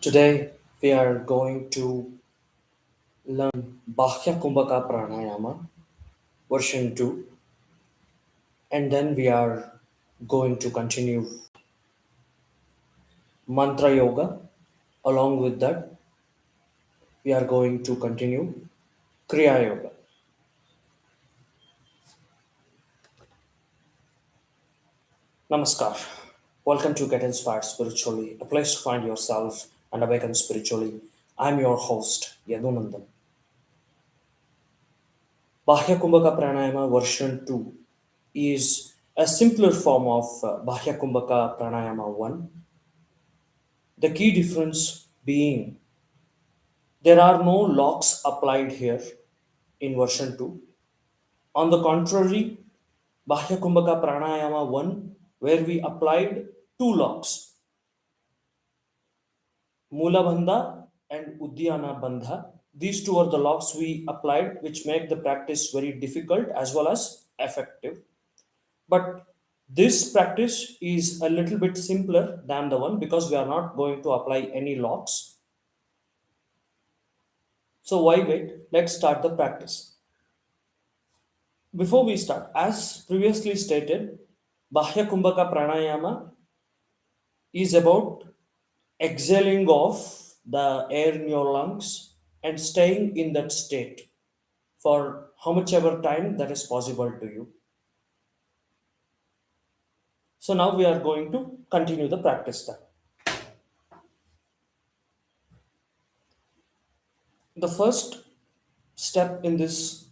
Today we are going to learn Bahya Kumbhaka Pranayama version 2, and then we are going to continue Mantra Yoga. Along with that, we are going to continue Kriya Yoga. Namaskar. Welcome to Get Inspired Spiritually, a place to find yourself and awaken spiritually. I'm your host, Yadunandan. Bahya Kumbhaka Pranayama version 2 is a simpler form of Bahya Kumbhaka Pranayama 1. The key difference being there are no locks applied here in version 2. On the contrary, Bahya Kumbhaka Pranayama 1, where we applied two locks, Mula Bandha and Uddiyana Bandha. These two are the locks we applied, which make the practice very difficult as well as effective. But this practice is a little bit simpler than the one because we are not going to apply any locks. So why wait? Let's start the practice. Before we start, as previously stated, Bahya Kumbhaka Pranayama is about exhaling off the air in your lungs and staying in that state for how much ever time that is possible to you. So now we are going to continue the practice then. The first step in this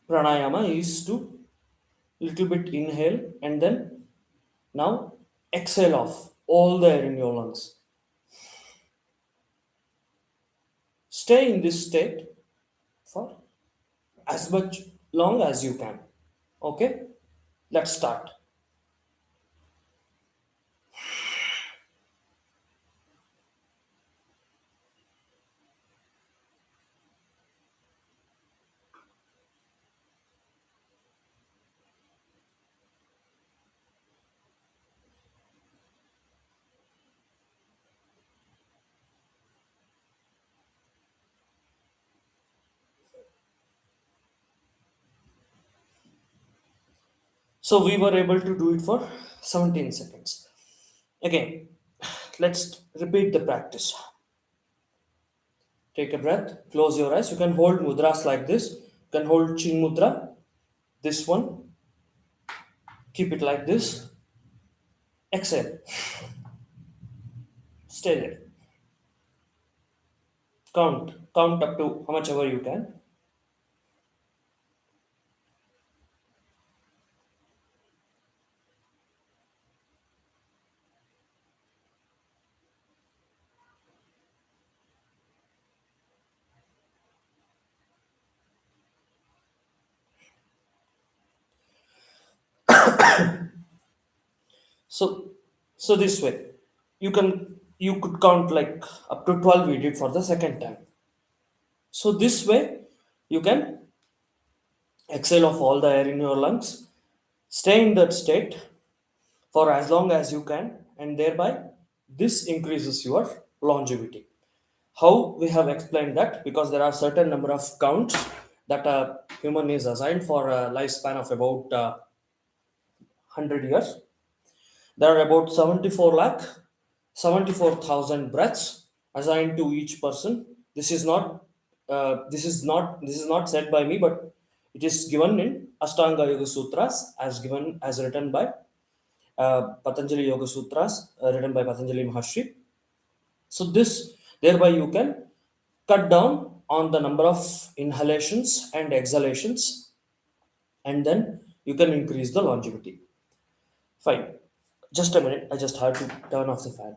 pranayama is to little bit inhale and then now exhale off all the air in your lungs. Stay in this state for as much long as you can. Okay, let's start. So we were able to do it for 17 seconds. Again, let's repeat the practice. Take a breath, close your eyes. You can hold mudras like this. You can hold chin mudra, this one. Keep it like this. Exhale. Stay there. Count up to how much ever you can. So, so this way, you could count like up to 12. We did for the second time. So this way, you can exhale off all the air in your lungs. Stay in that state for as long as you can, and thereby this increases your longevity. How we have explained that because there are certain number of counts that a human is assigned for a lifespan of about 100 years. There are about 74 lakh 74,000 breaths assigned to each person. This is not said by me, but it is given in Ashtanga Yoga Sutras, as given as written by Patanjali Yoga Sutras, written by Patanjali Maharshi. So this thereby you can cut down on the number of inhalations and exhalations, and then you can increase the longevity. Fine. Just a minute. I just have to turn off the fan.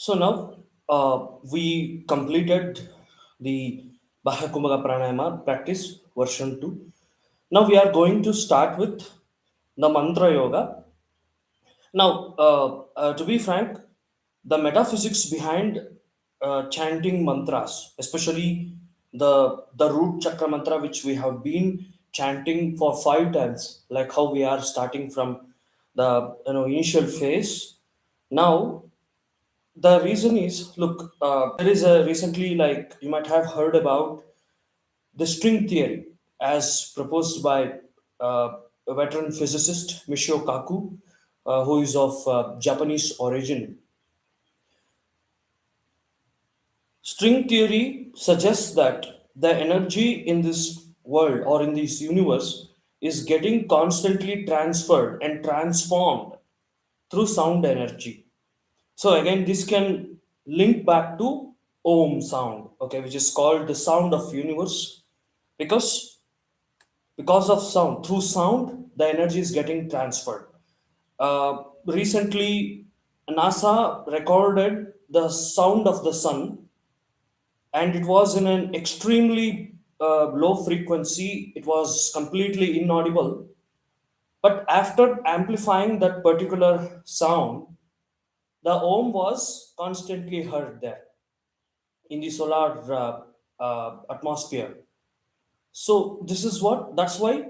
So now we completed the Bahya Kumbhaka Pranayama practice version 2. Now we are going to start with the Mantra Yoga. Now, to be frank, the metaphysics behind chanting mantras, especially the root chakra mantra, which we have been chanting for 5 times, like how we are starting from the initial phase. Now, the reason is, look, there is a recently, like you might have heard about the string theory as proposed by a veteran physicist Michio Kaku, who is of Japanese origin. String theory suggests that the energy in this world or in this universe is getting constantly transferred and transformed through sound energy. So again, this can link back to Om sound, okay, which is called the sound of universe, because of sound. Through sound, the energy is getting transferred. Recently, NASA recorded the sound of the sun, and it was in an extremely low frequency. It was completely inaudible. But after amplifying that particular sound, the Om was constantly heard there in the solar atmosphere. So this is what, that's why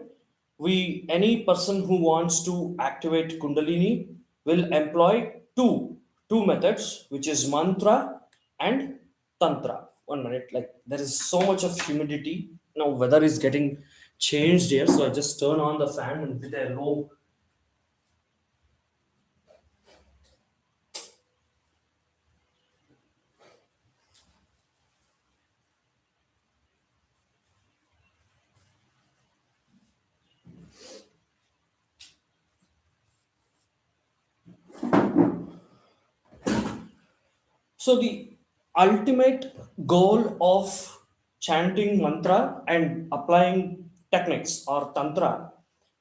we, any person who wants to activate Kundalini will employ two methods, which is mantra and tantra. 1 minute, like there is so much of humidity now. Weather is getting changed here, so I just turn on the fan and with a low. So the ultimate goal of chanting mantra and applying techniques or tantra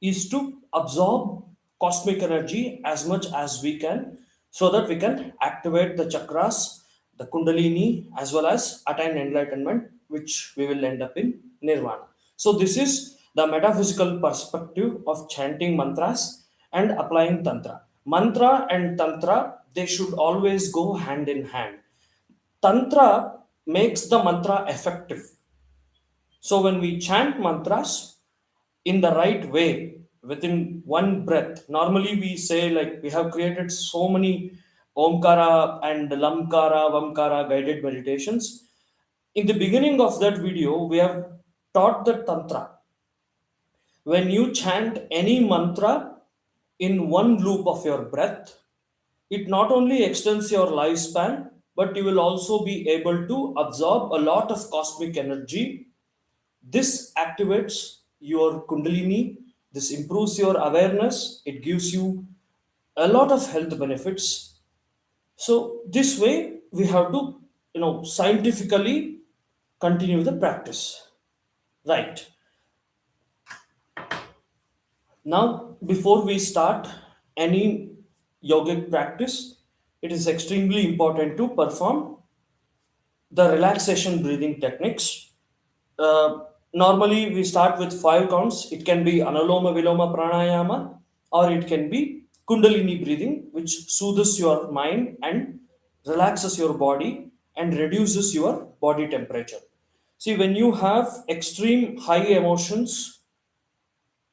is to absorb cosmic energy as much as we can, so that we can activate the chakras, the kundalini, as well as attain enlightenment, which we will end up in nirvana. So this is the metaphysical perspective of chanting mantras and applying tantra. Mantra and tantra, they should always go hand in hand. Tantra makes the mantra effective. So when we chant mantras in the right way, within one breath, normally we say, like we have created so many Omkara and Lamkara, Vamkara guided meditations. In the beginning of that video, we have taught the Tantra. When you chant any mantra in one loop of your breath, it not only extends your lifespan, but you will also be able to absorb a lot of cosmic energy. This activates your Kundalini, this improves your awareness, it gives you a lot of health benefits. So, this way, we have to, scientifically continue the practice. Right. Now, before we start any yogic practice, it is extremely important to perform the relaxation breathing techniques. Normally, we start with 5 counts. It can be Analoma Viloma Pranayama, or it can be Kundalini breathing, which soothes your mind and relaxes your body and reduces your body temperature. See, when you have extreme high emotions,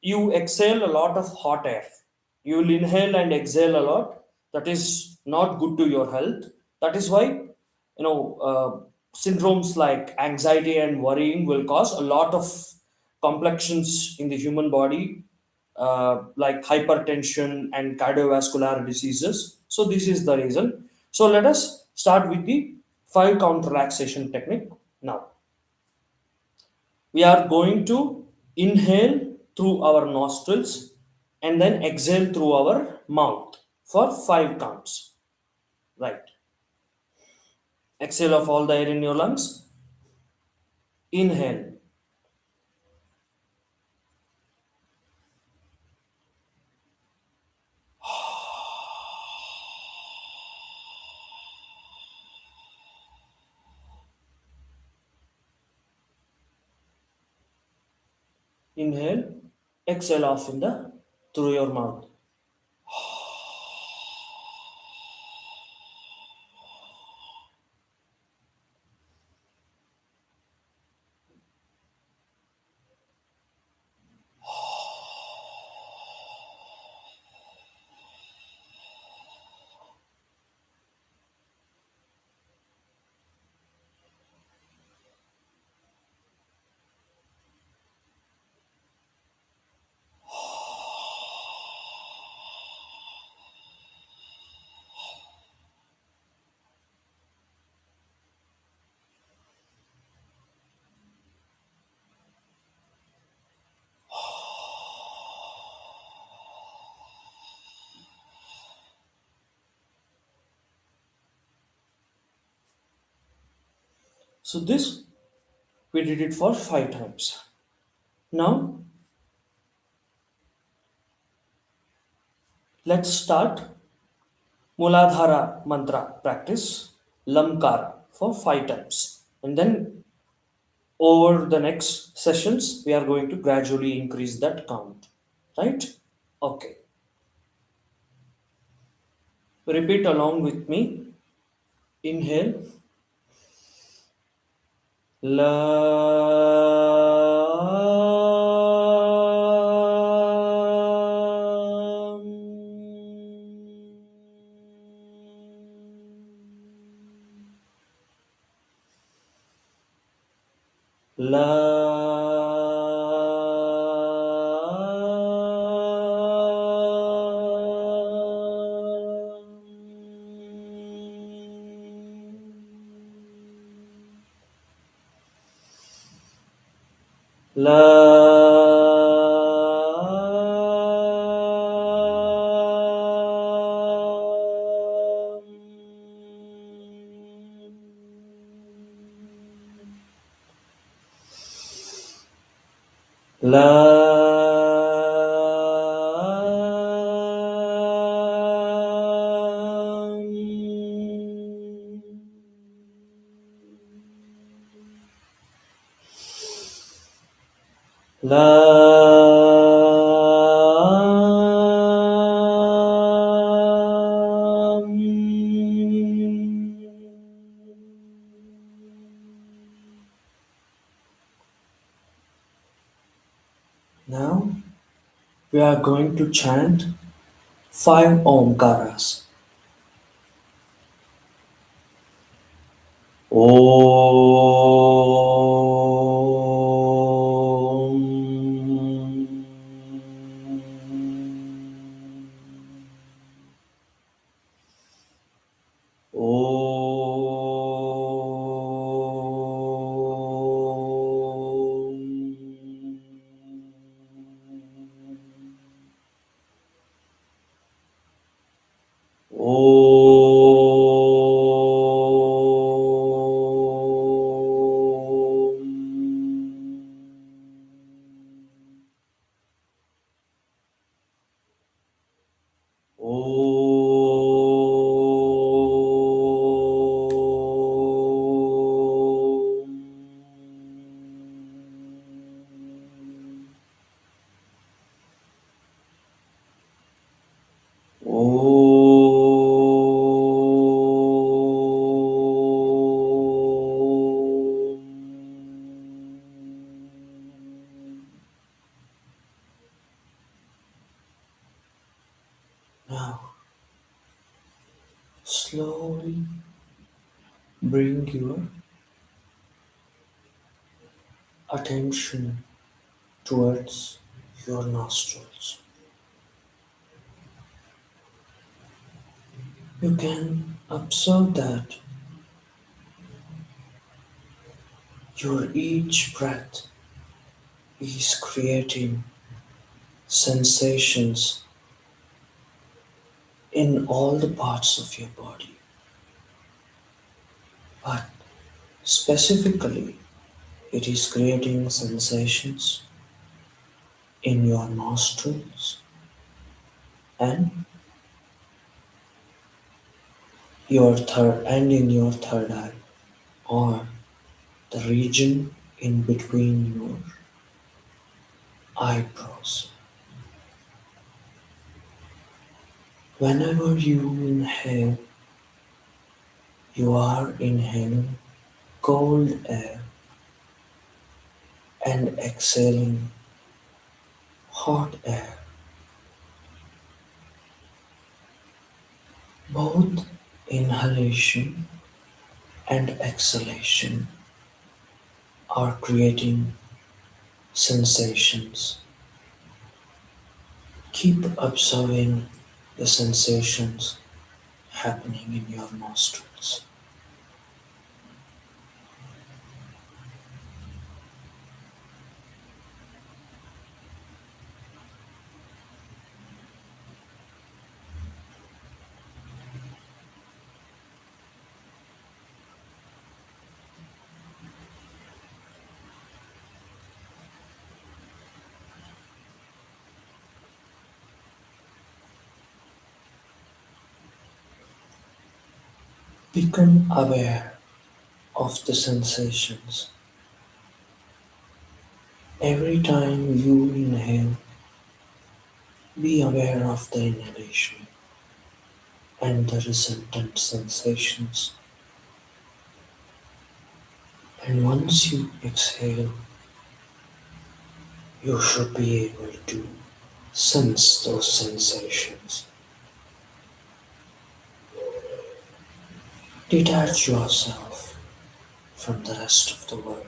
you exhale a lot of hot air. You will inhale and exhale a lot. That is not good to your health. That is why, syndromes like anxiety and worrying will cause a lot of complexions in the human body, like hypertension and cardiovascular diseases. So this is the reason. So let us start with the 5 count relaxation technique now. We are going to inhale through our nostrils and then exhale through our mouth for 5 counts. Right. Exhale of all the air in your lungs. Inhale. Inhale, exhale off in the through your mouth. So this we did it for 5 times. Now let's start Mooladhara Mantra practice, Lamkara for 5 times. And then over the next sessions, we are going to gradually increase that count. Right? Okay. Repeat along with me. Inhale. La. La. La. La. La. Now we are going to chant 5 Omkaras. Om. Now, slowly bring your attention towards your nostrils. You can observe that your each breath is creating sensations in all the parts of your body, but specifically, it is creating sensations in your nostrils and in your third eye, or the region in between your eyebrows. Whenever you inhale, you are inhaling cold air and exhaling hot air. Both inhalation and exhalation are creating sensations. Keep observing the sensations happening in your nostrils. Become aware of the sensations. Every time you inhale, be aware of the inhalation and the resultant sensations. And once you exhale, you should be able to sense those sensations. Detach yourself from the rest of the world.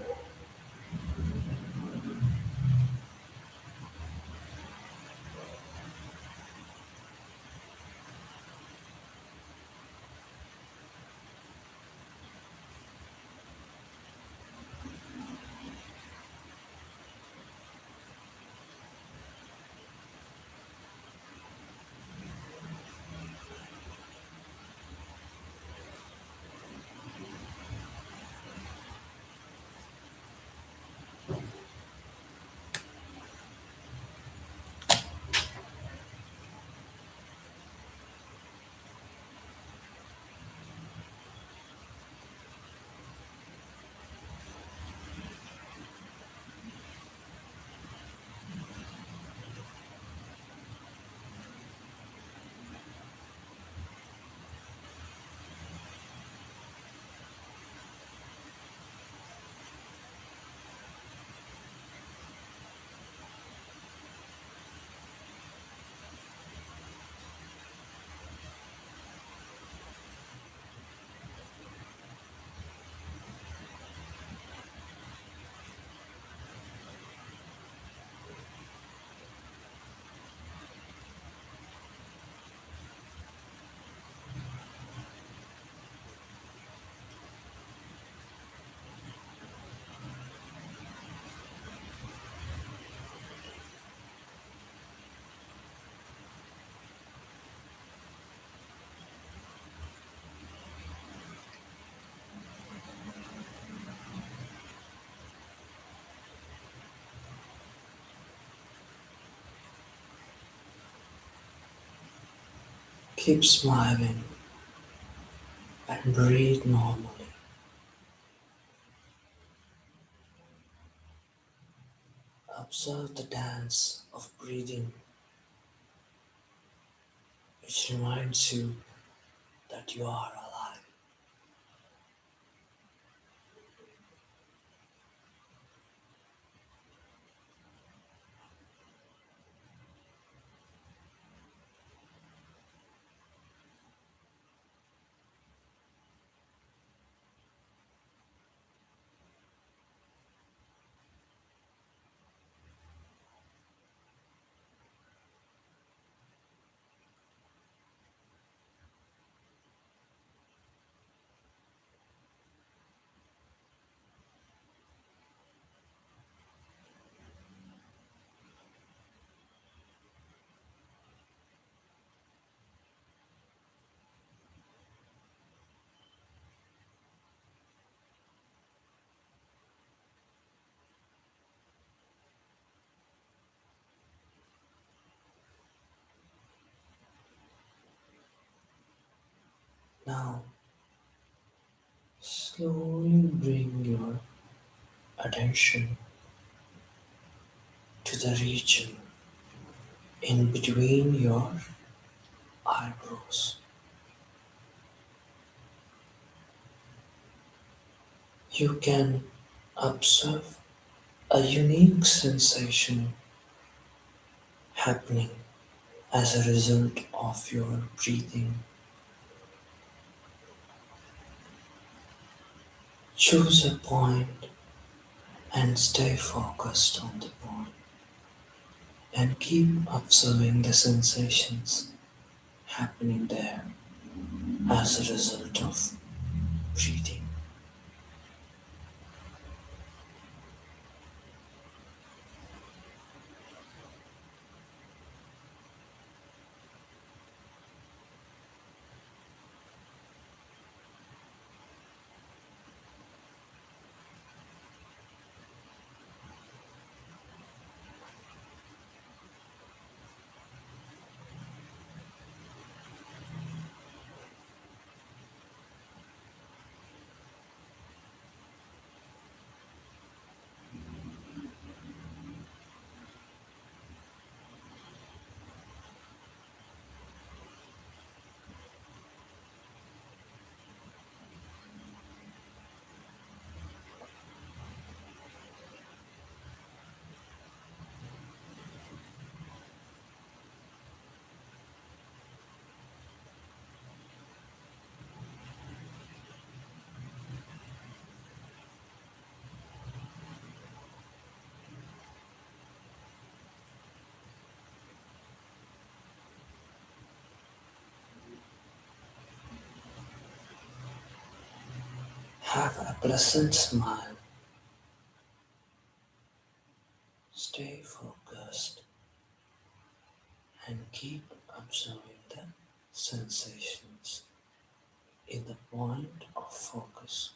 Keep smiling and breathe normally. Observe the dance of breathing, which reminds you that you are alive. Now, slowly bring your attention to the region in between your eyebrows. You can observe a unique sensation happening as a result of your breathing. Choose a point and stay focused on the point and keep observing the sensations happening there as a result of breathing. Have a pleasant smile. Stay focused and keep observing the sensations in the point of focus.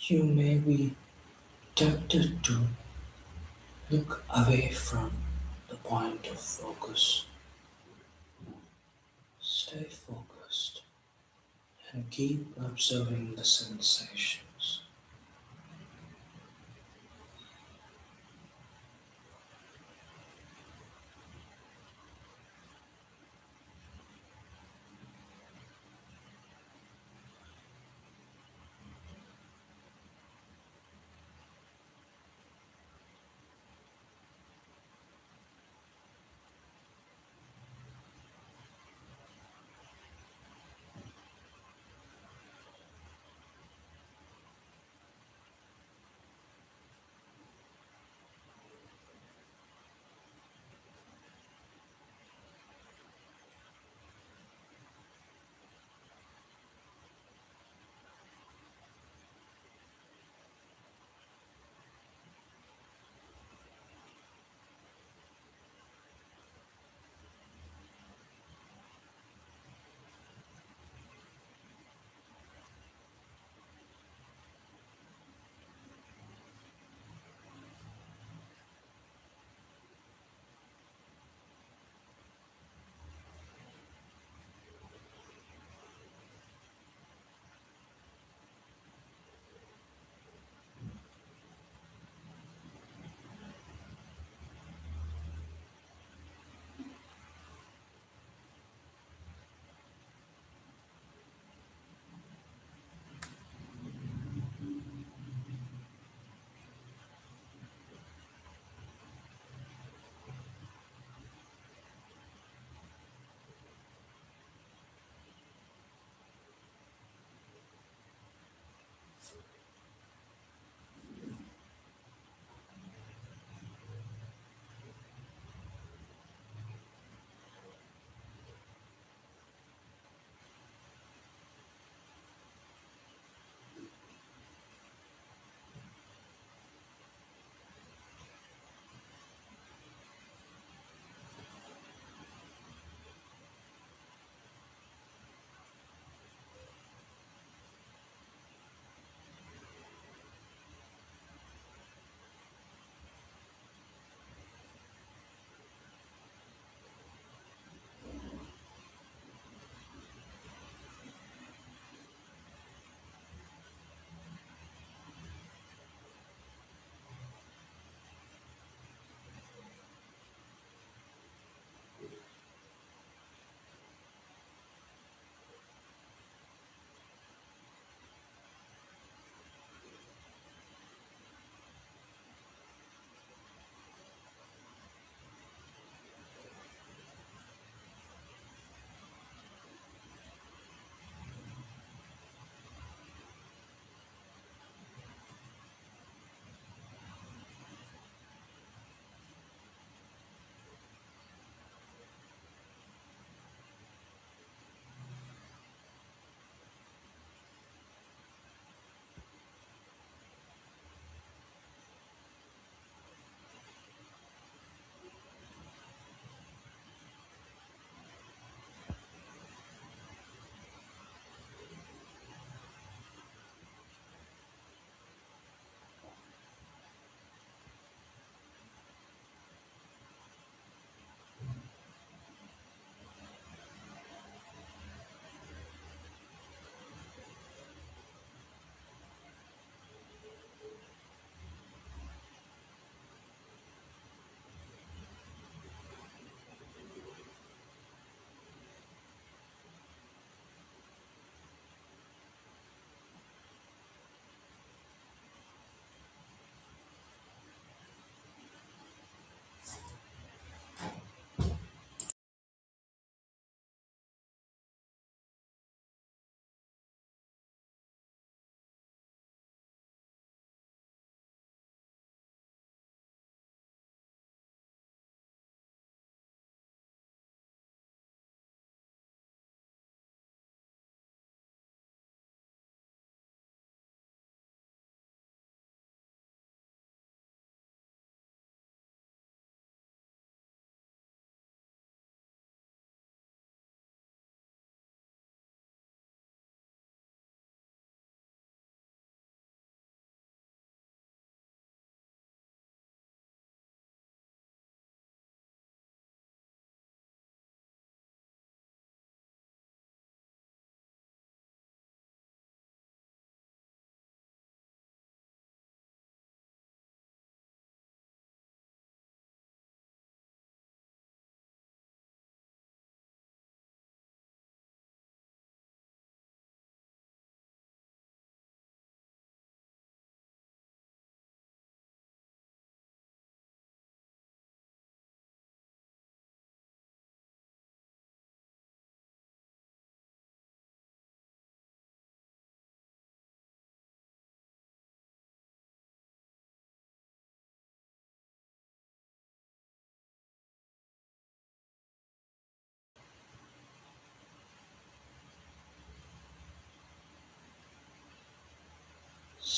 You may be tempted to look away from the point of focus. Stay focused and keep observing the sensations.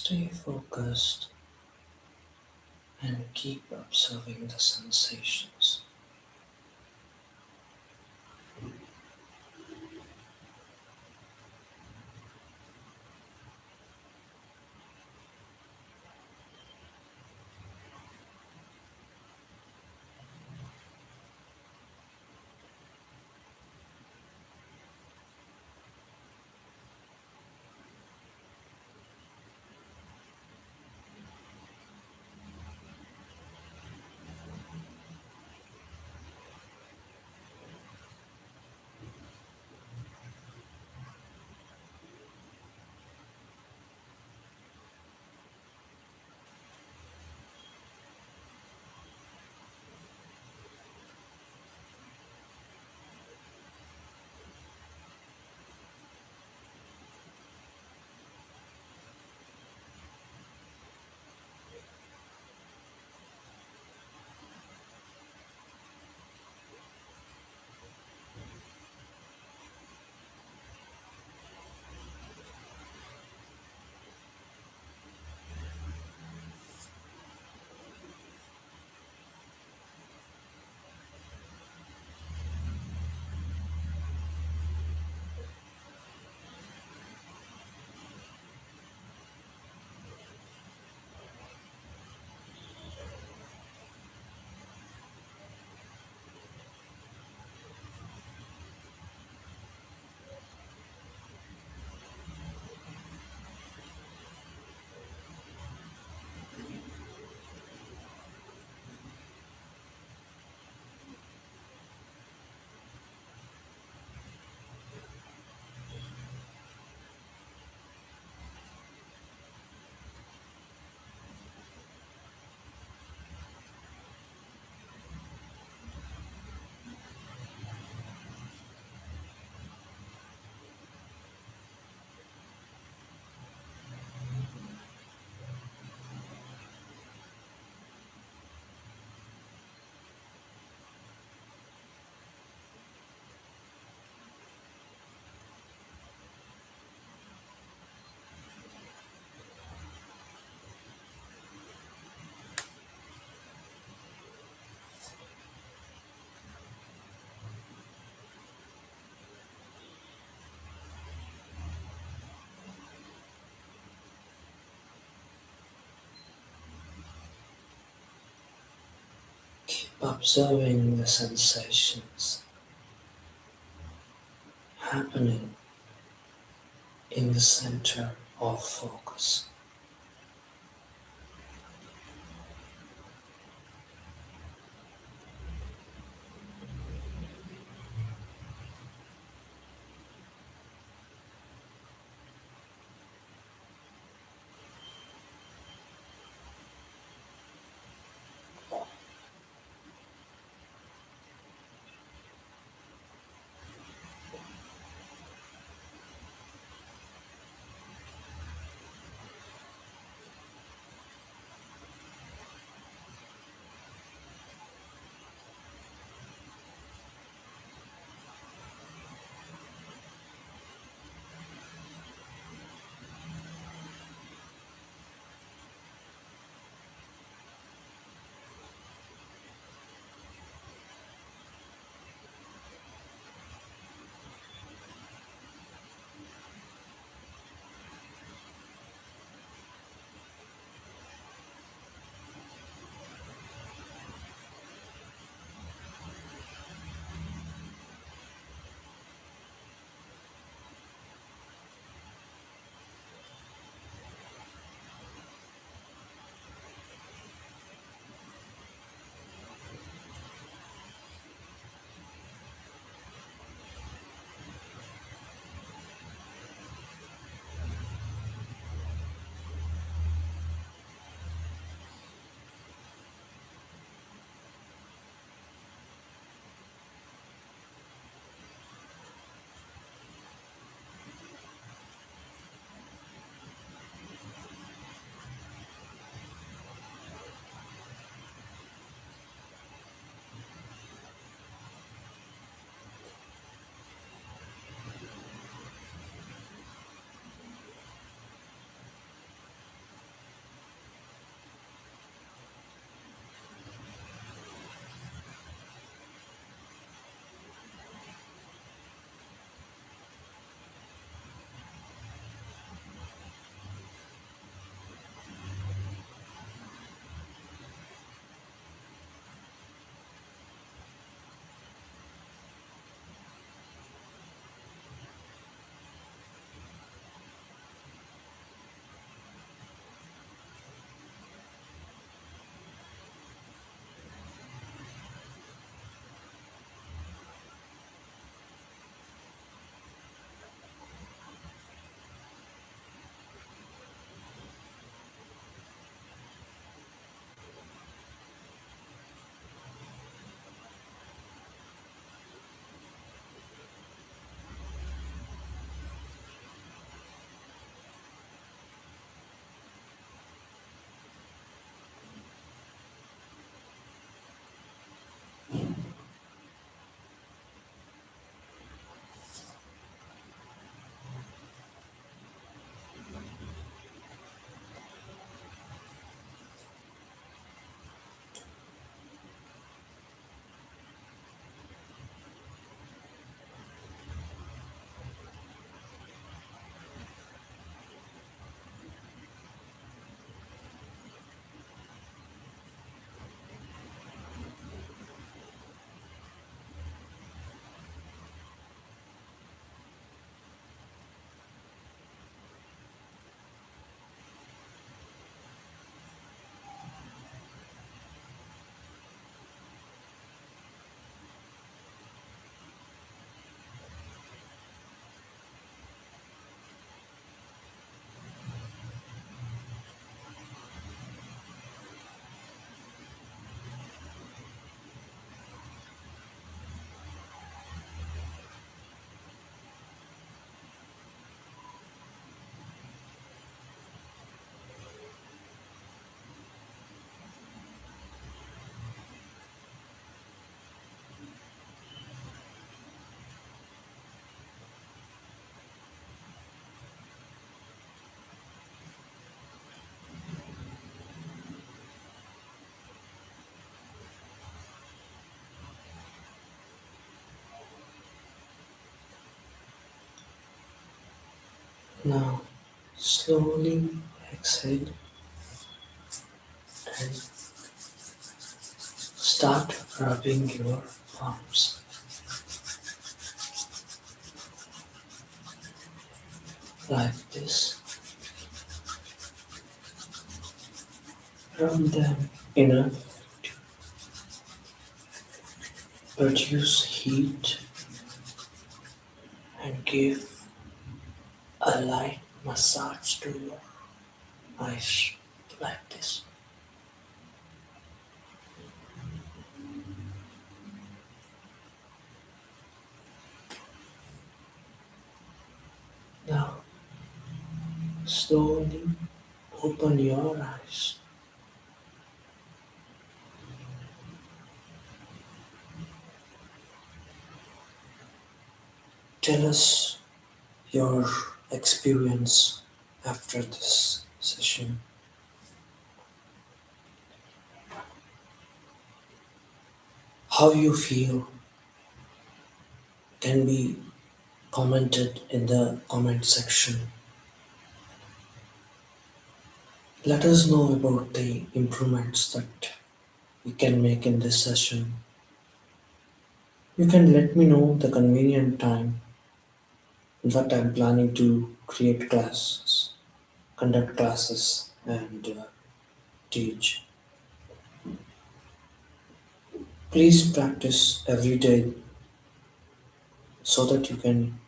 Stay focused and keep observing the sensations. Keep observing the sensations happening in the center of focus. Now, slowly exhale and start rubbing your palms like this. Rub them enough to produce heat and give a light massage to your eyes like this. Now, slowly open your eyes. Tell us your experience after this session. How you feel can be commented in the comment section. Let us know about the improvements that we can make in this session. You can let me know the convenient time. In fact, I'm planning to create classes, conduct classes, and teach. Please practice every day so that you can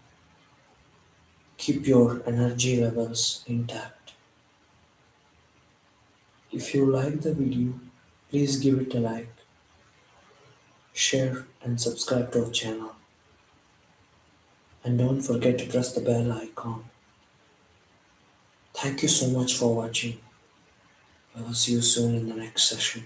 keep your energy levels intact. If you like the video, please give it a like, share, and subscribe to our channel. And don't forget to press the bell icon. Thank you so much for watching. I will see you soon in the next session.